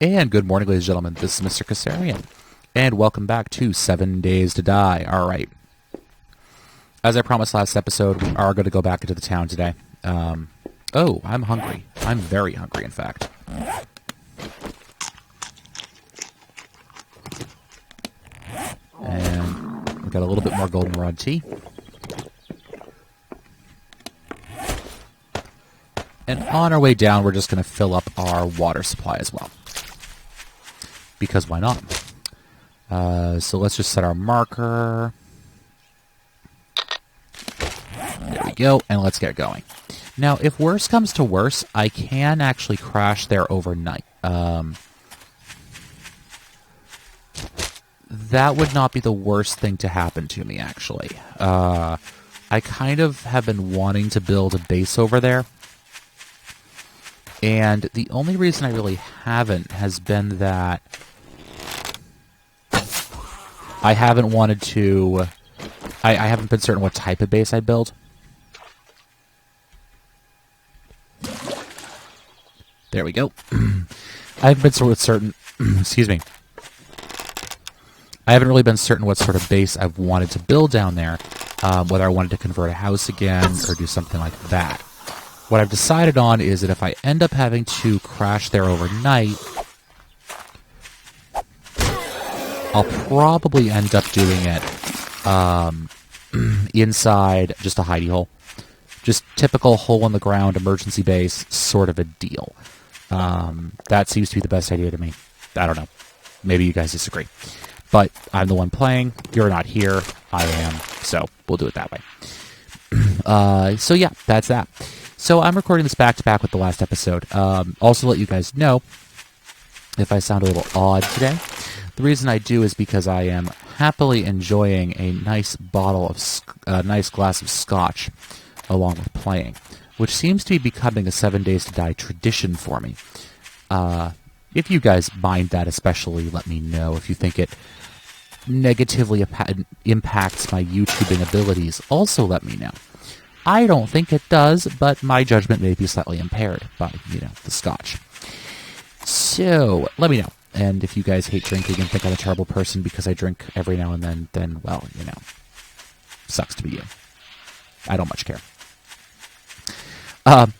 And good morning, ladies and gentlemen. This is Mr. Kassarian. And welcome back to 7 Days to Die. Alright. As I promised last episode, we are going to go back into the town today. Oh, I'm hungry. I'm very hungry, in fact. And we got a little bit more goldenrod tea. And on our way down, we're just going to fill up our water supply as well. Because why not? So let's just set our marker. There we go, and let's get going. Now, if worse comes to worse, I can actually crash there overnight. That would not be the worst thing to happen to me, actually. I kind of have been wanting to build a base over there. And the only reason I really haven't has been that I haven't wanted to... I haven't been certain what type of base I build. There we go. I haven't been certain... excuse me. I haven't really been certain what sort of base I've wanted to build down there. Whether I wanted to convert a house again or do something like that. What I've decided on is that if I end up having to crash there overnight, I'll probably end up doing it inside just a hidey hole. Just typical hole-in-the-ground emergency base sort of a deal. That seems to be the best idea to me. I don't know. Maybe you guys disagree. But I'm the one playing. You're not here. I am. So we'll do it that way. So yeah, that's that. So I'm recording this back-to-back with the last episode. Also let you guys know, if I sound a little odd today, the reason I do is because I am happily enjoying a nice nice glass of scotch along with playing, which seems to be becoming a 7 Days to Die tradition for me. If you guys mind that especially, let me know. If you think it negatively impacts my YouTubing abilities, also let me know. I don't think it does, but my judgment may be slightly impaired by, the scotch. So, let me know. And if you guys hate drinking and think I'm a terrible person because I drink every now and then, well, sucks to be you. I don't much care.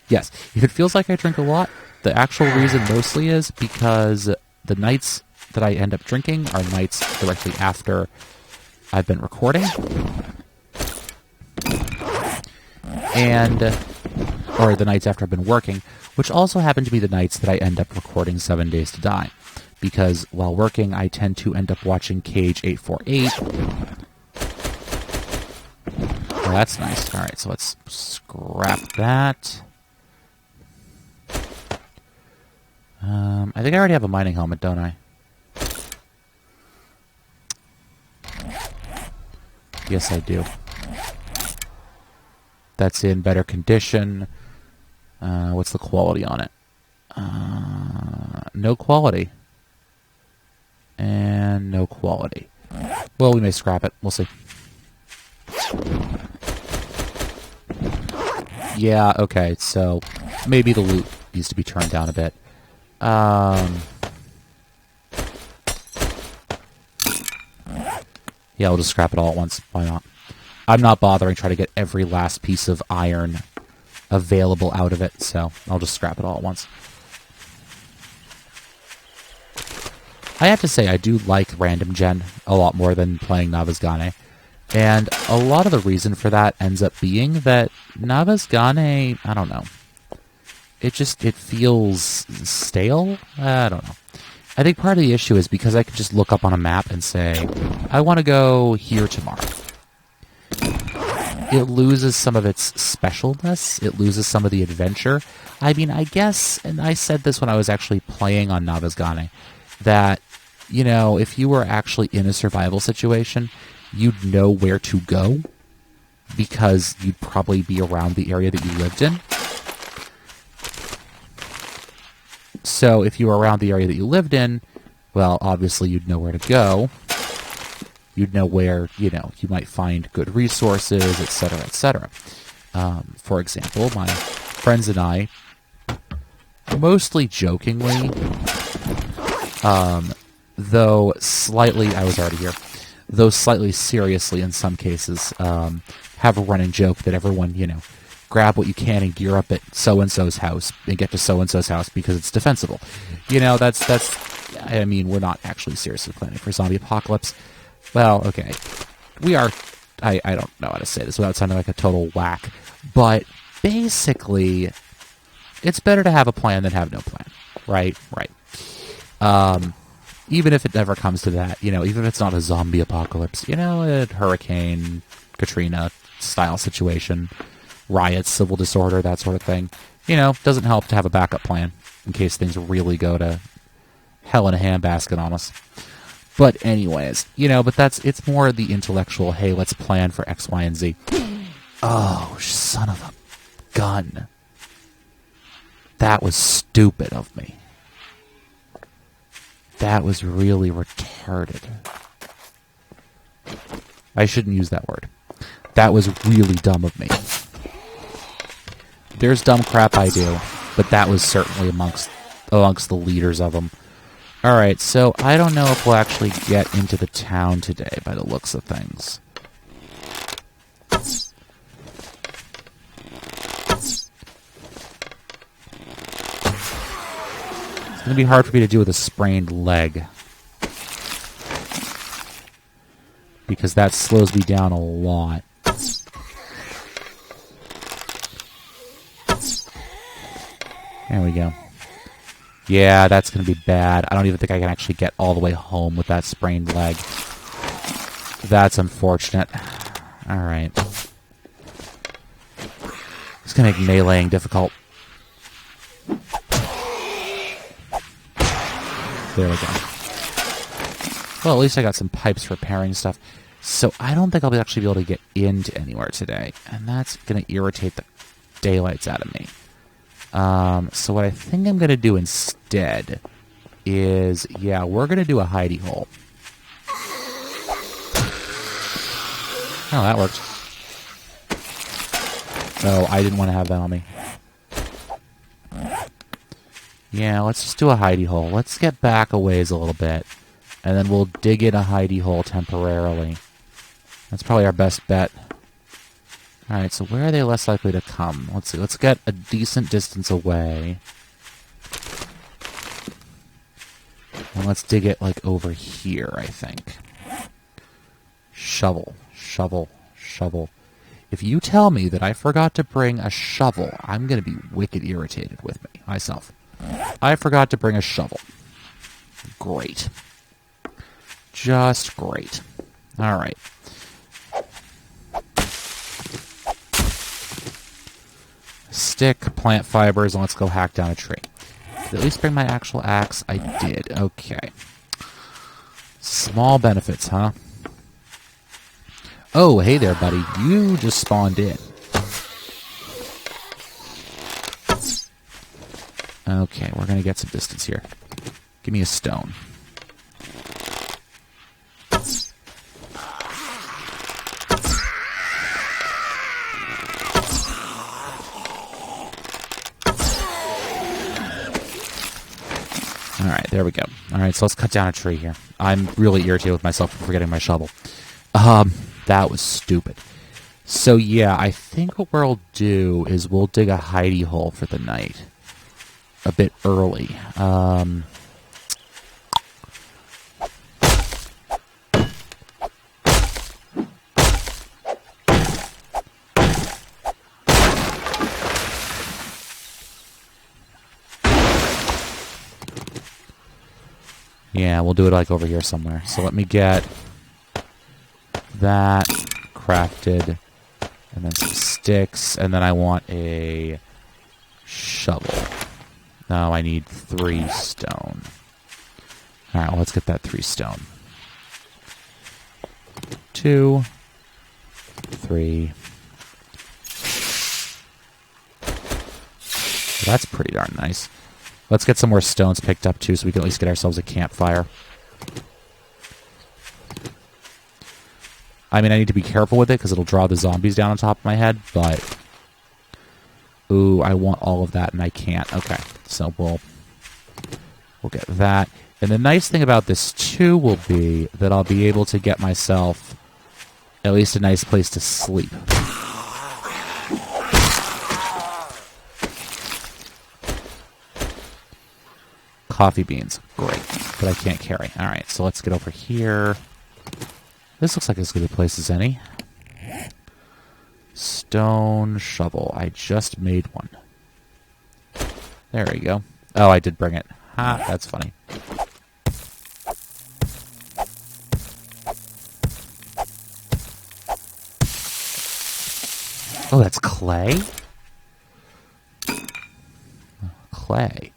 Yes, if it feels like I drink a lot, the actual reason mostly is because the nights that I end up drinking are nights directly after I've been recording. Or the nights after I've been working, which also happen to be the nights that I end up recording 7 Days to Die. Because while working, I tend to end up watching Cage 848. Oh, that's nice. Alright, so let's scrap that. I think I already have a mining helmet, don't I? Yes, I do. That's in better condition. What's the quality on it? No quality. And no quality. Well, we may scrap it. We'll see. Yeah, okay, so maybe the loot needs to be turned down a bit. Yeah, we'll just scrap it all at once. Why not? I'm not bothering trying to get every last piece of iron available out of it, so I'll just scrap it all at once. I have to say, I do like random gen a lot more than playing Navasgane. And a lot of the reason for that ends up being that Navasgane, I don't know. It feels stale? I don't know. I think part of the issue is because I can just look up on a map and say, I want to go here tomorrow. It loses some of its specialness. It loses some of the adventure. I mean, I guess, and I said this when I was actually playing on Navasgane, that, if you were actually in a survival situation, you'd know where to go because you'd probably be around the area that you lived in. So if you were around the area that you lived in, well, obviously you'd know where to go. You'd know where, you might find good resources, etc., etc. For example, my friends and I, mostly jokingly, Though slightly, I was already here, though slightly seriously in some cases, have a running joke that everyone, grab what you can and gear up at so-and-so's house and get to so-and-so's house because it's defensible. I mean, we're not actually seriously planning for zombie apocalypse. Well, okay. We are, I don't know how to say this without sounding like a total whack, but basically, it's better to have a plan than have no plan. Right. Even if it never comes to that, even if it's not a zombie apocalypse, a hurricane, Katrina style situation, riots, civil disorder, that sort of thing, doesn't help to have a backup plan in case things really go to hell in a handbasket on us. But anyways, it's more the intellectual, hey, let's plan for X, Y, and Z. Oh, son of a gun. That was stupid of me. That was really retarded. I shouldn't use that word. That was really dumb of me. There's dumb crap I do, but that was certainly amongst the leaders of them. Alright, so I don't know if we'll actually get into the town today by the looks of things. It's going to be hard for me to do with a sprained leg. Because that slows me down a lot. There we go. Yeah, that's going to be bad. I don't even think I can actually get all the way home with that sprained leg. That's unfortunate. Alright. It's going to make meleeing difficult. There we go. Well, at least I got some pipes for repairing stuff. So I don't think I'll actually be able to get into anywhere today. And that's going to irritate the daylights out of me. So what I think I'm going to do instead is, we're going to do a hidey hole. Oh, that worked. Oh, I didn't want to have that on me. Yeah, let's just do a hidey hole. Let's get back a ways a little bit. And then we'll dig in a hidey hole temporarily. That's probably our best bet. Alright, so where are they less likely to come? Let's see. Let's get a decent distance away. And let's dig it, over here, I think. Shovel. Shovel. Shovel. If you tell me that I forgot to bring a shovel, I'm going to be wicked irritated with myself. I forgot to bring a shovel. Great. Just great. Alright. Stick, plant fibers, and let's go hack down a tree. Did I at least bring my actual axe? I did. Okay. Small benefits, huh? Oh, hey there, buddy. You just spawned in. Okay, we're going to get some distance here. Give me a stone. Alright, there we go. Alright, so let's cut down a tree here. I'm really irritated with myself for forgetting my shovel. That was stupid. So yeah, I think what we'll do is we'll dig a hidey hole for the night. A bit early. Yeah, we'll do it over here somewhere. So let me get that crafted, and then some sticks, and then I want a shovel. No, I need 3 stone. Alright, well, let's get that 3 stone. 2, 3. That's pretty darn nice. Let's get some more stones picked up, too, so we can at least get ourselves a campfire. I mean, I need to be careful with it, because it'll draw the zombies down on top of my head, but... Ooh, I want all of that, and I can't. Okay, so we'll get that. And the nice thing about this, too, will be that I'll be able to get myself at least a nice place to sleep. Coffee beans. Great. But I can't carry. Alright, so let's get over here. This looks like as good a place as any. Stone shovel. I just made one. There we go. Oh, I did bring it. Ha, that's funny. Oh, that's clay? Clay.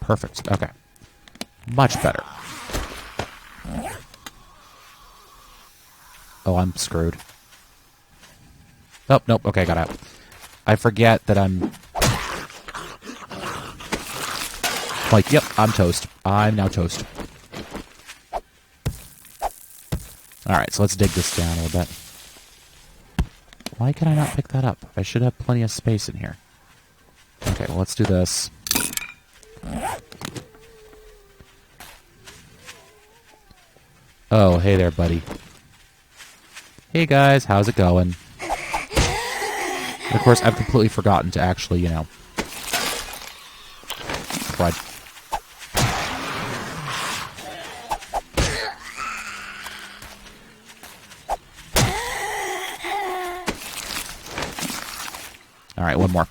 Perfect. Okay. Much better. Oh, I'm screwed. Oh, nope. Okay, got out. I forget that I'm... Like, yep, I'm toast. I'm now toast. Alright, so let's dig this down a little bit. Why can I not pick that up? I should have plenty of space in here. Okay, well, let's do this. Oh, hey there, buddy. Hey, guys, how's it going? And of course, I've completely forgotten to actually, you know... Crud. Alright, one more.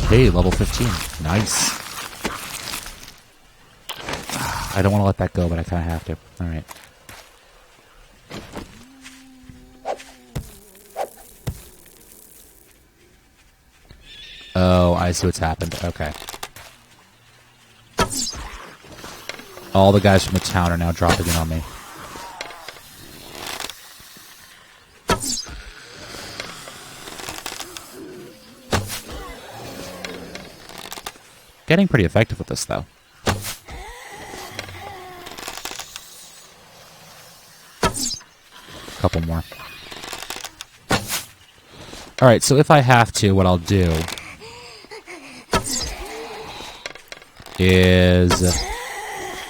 Hey, level 15. Nice. I don't want to let that go, but I kind of have to. Alright. Oh, I see what's happened. Okay. All the guys from the town are now dropping in on me. Getting pretty effective with this, though. Couple more. Alright, so if I have to, what I'll do is...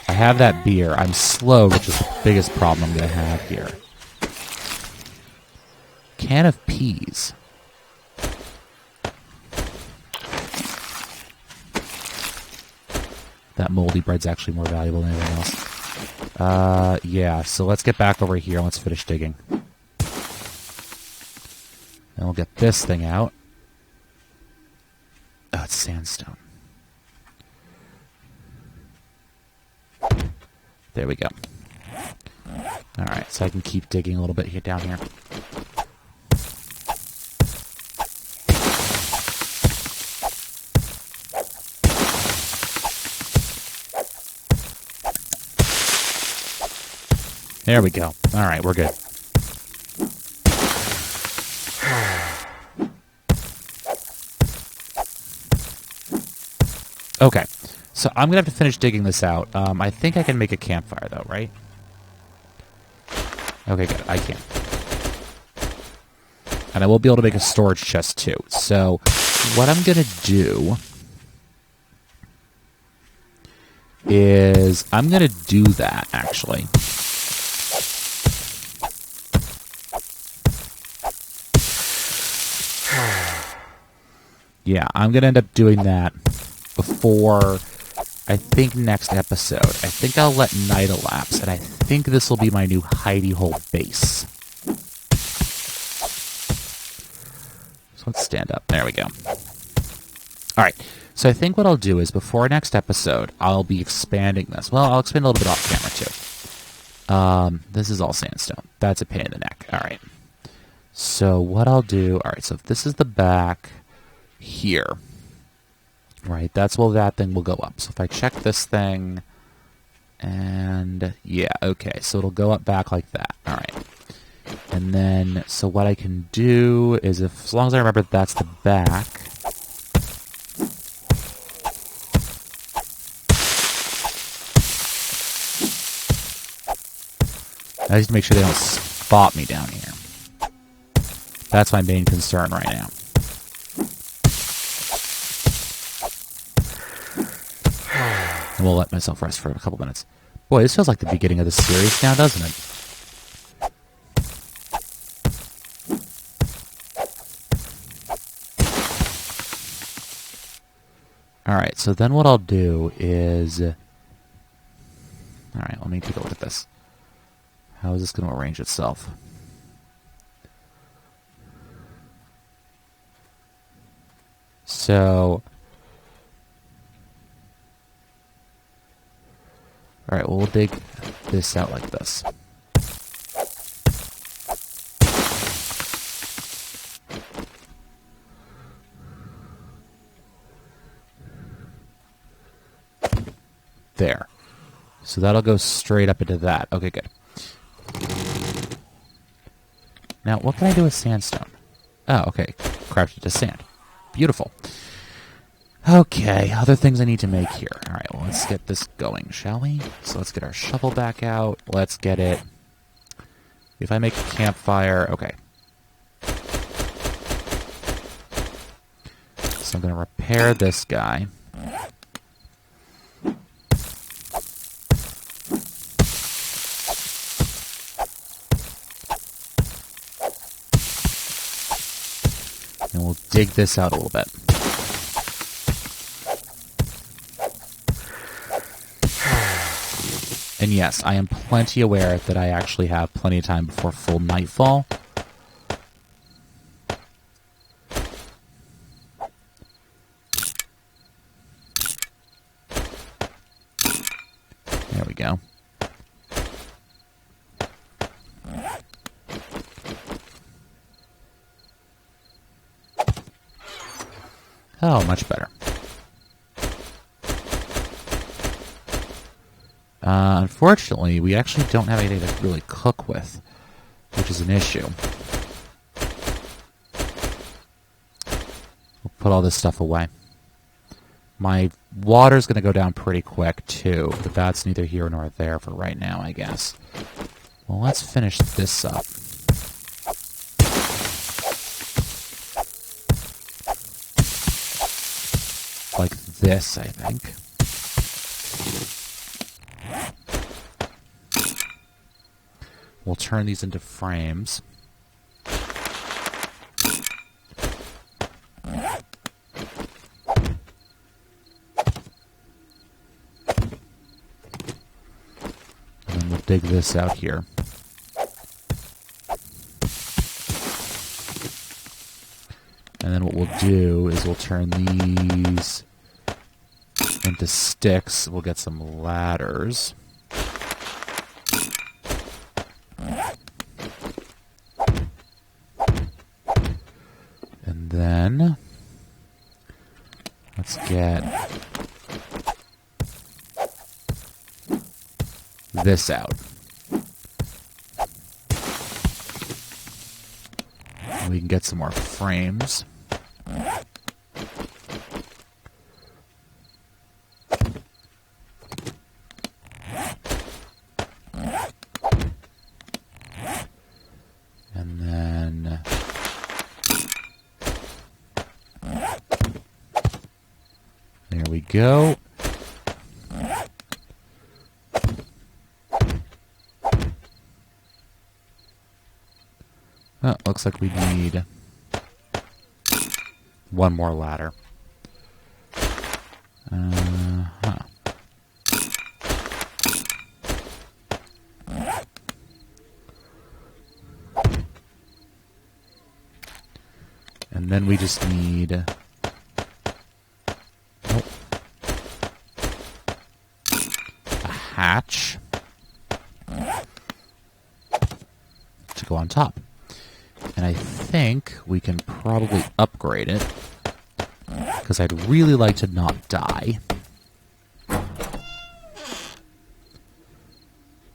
I have that beer. I'm slow, which is the biggest problem I'm going to have here. Can of peas. That moldy bread's actually more valuable than anything else. Yeah, so let's get back over here and let's finish digging. Then we'll get this thing out. Oh, it's sandstone. There we go. Alright, so I can keep digging a little bit here down here. There we go. Alright, we're good. Okay, so I'm going to have to finish digging this out. I think I can make a campfire, though, right? Okay, good. I can. And I will be able to make a storage chest, too. So, what I'm going to do is I'm going to do that, actually. Yeah, I'm going to end up doing that before, I think, next episode. I think I'll let night elapse, and I think this will be my new hidey hole base. So let's stand up. There we go. Alright, so I think what I'll do is, before next episode, I'll be expanding this. Well, I'll expand a little bit off camera, too. This is all sandstone. That's a pain in the neck. Alright. So what I'll do... Alright, so if this is the back... here. Right, that's where that thing will go up. So if I check this thing, and yeah, okay, so it'll go up back like that. All right. And then, so what I can do is, as long as I remember that's the back, I just make sure they don't spot me down here. That's my main concern right now. And we'll let myself rest for a couple minutes. Boy, this feels like the beginning of the series now, doesn't it? Alright, so then what I'll do is... Alright, let me take a look at this. How is this going to arrange itself? So... Alright, well, we'll dig this out like this. There. So that'll go straight up into that. Okay, good. Now, what can I do with sandstone? Oh, okay. Craft it to sand. Beautiful. Okay, other things I need to make here. Alright, well, let's get this going, shall we? So let's get our shovel back out. Let's get it. If I make a campfire... Okay. So I'm going to repair this guy. And we'll dig this out a little bit. And yes, I am plenty aware that I actually have plenty of time before full nightfall. There we go. Oh, much better. Unfortunately, we actually don't have anything to really cook with, which is an issue. We'll put all this stuff away. My water's going to go down pretty quick, too, but that's neither here nor there for right now, I guess. Well, let's finish this up. Like this, I think. We'll turn these into frames. And then we'll dig this out here. And then what we'll do is we'll turn these into sticks. We'll get some ladders. And then let's get this out. And we can get some more frames. And then there we go. Oh, looks like we need one more ladder. And then we just need a hatch to go on top. And I think we can probably upgrade it, because I'd really like to not die.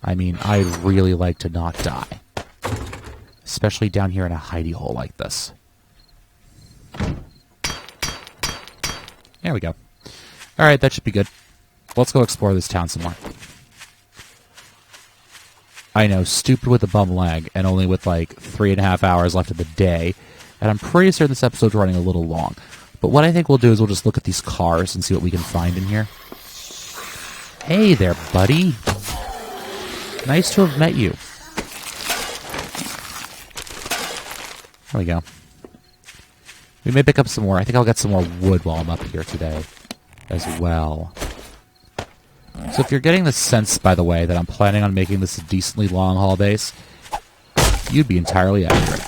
I mean, I'd really like to not die. Especially down here in a hidey hole like this. There we go. Alright, that should be good. Let's go explore this town some more. I know, stupid with a bum leg, and only with like 3.5 hours left of the day. And I'm pretty certain this episode's running a little long. But what I think we'll do is we'll just look at these cars and see what we can find in here. Hey there, buddy. Nice to have met you. There we go. We may pick up some more. I think I'll get some more wood while I'm up here today as well. So if you're getting the sense, by the way, that I'm planning on making this a decently long haul base, you'd be entirely accurate.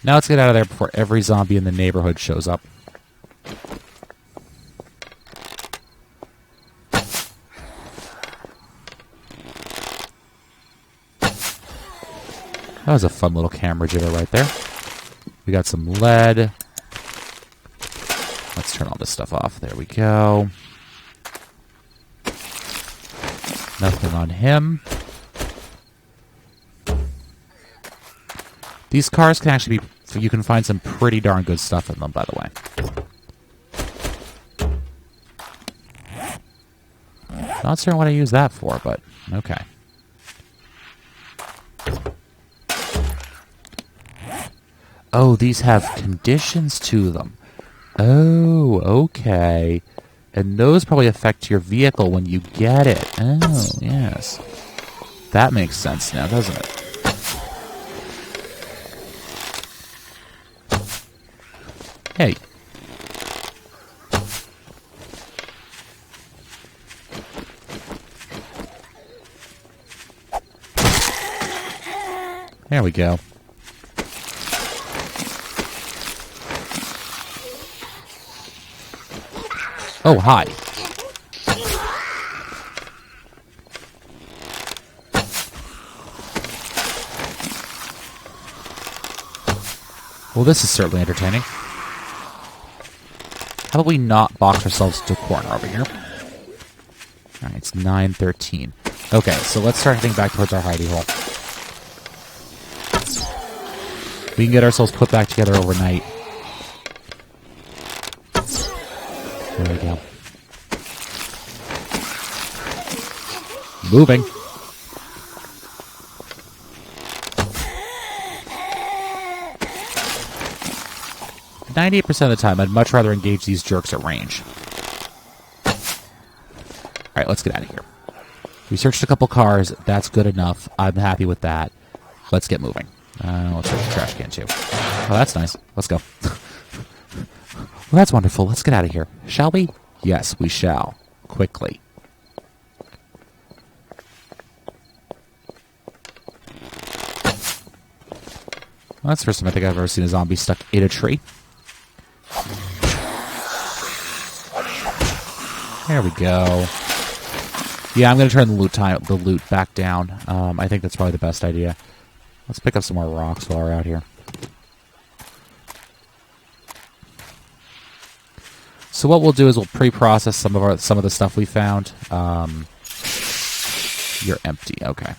Now let's get out of there before every zombie in the neighborhood shows up. That was a fun little camera jitter right there. We got some lead. Let's turn all this stuff off. There we go. Nothing on him. These cars can actually be... You can find some pretty darn good stuff in them, by the way. Not certain what I use that for, but okay. Oh, these have conditions to them. Oh, okay. And those probably affect your vehicle when you get it. Oh, yes. That makes sense now, doesn't it? Hey. There we go. Oh, hi. Well, this is certainly entertaining. How about we not box ourselves into a corner over here? Alright, it's 9:13. Okay, so let's start heading back towards our hidey hole. We can get ourselves put back together overnight. There we go. Moving. 98% of the time, I'd much rather engage these jerks at range. Alright, let's get out of here. We searched a couple cars. That's good enough. I'm happy with that. Let's get moving. Let's search the trash can, too. Oh, that's nice. Let's go. Well, that's wonderful. Let's get out of here. Shall we? Yes, we shall. Quickly. Well, that's the first time I think I've ever seen a zombie stuck in a tree. There we go. Yeah, I'm going to turn the loot back down. I think that's probably the best idea. Let's pick up some more rocks while we're out here. So what we'll do is we'll pre-process some of the stuff we found. You're empty. Okay.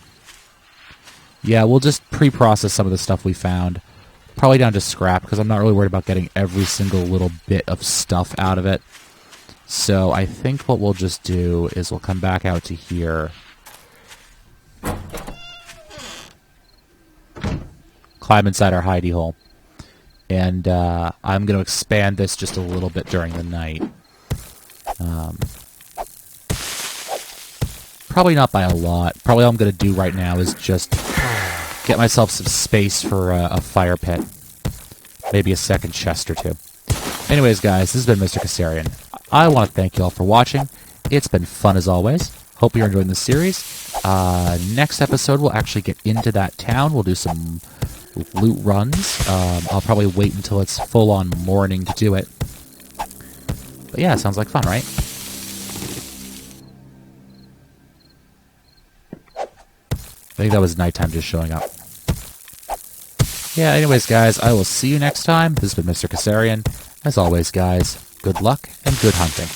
Yeah, we'll just pre-process some of the stuff we found. Probably down to scrap, because I'm not really worried about getting every single little bit of stuff out of it. So I think what we'll just do is we'll come back out to here. Climb inside our hidey hole. And I'm going to expand this just a little bit during the night. Probably not by a lot. Probably all I'm going to do right now is just get myself some space for a fire pit. Maybe a second chest or two. Anyways, guys, this has been Mr. Kassarian. I want to thank you all for watching. It's been fun as always. Hope you're enjoying this series. Next episode, we'll actually get into that town. We'll do some loot runs. I'll probably wait until it's full-on morning to do it. But yeah, sounds like fun, right? I think that was nighttime just showing up. Yeah, anyways, guys, I will see you next time. This has been Mr. Kassarian. As always, guys, good luck and good hunting.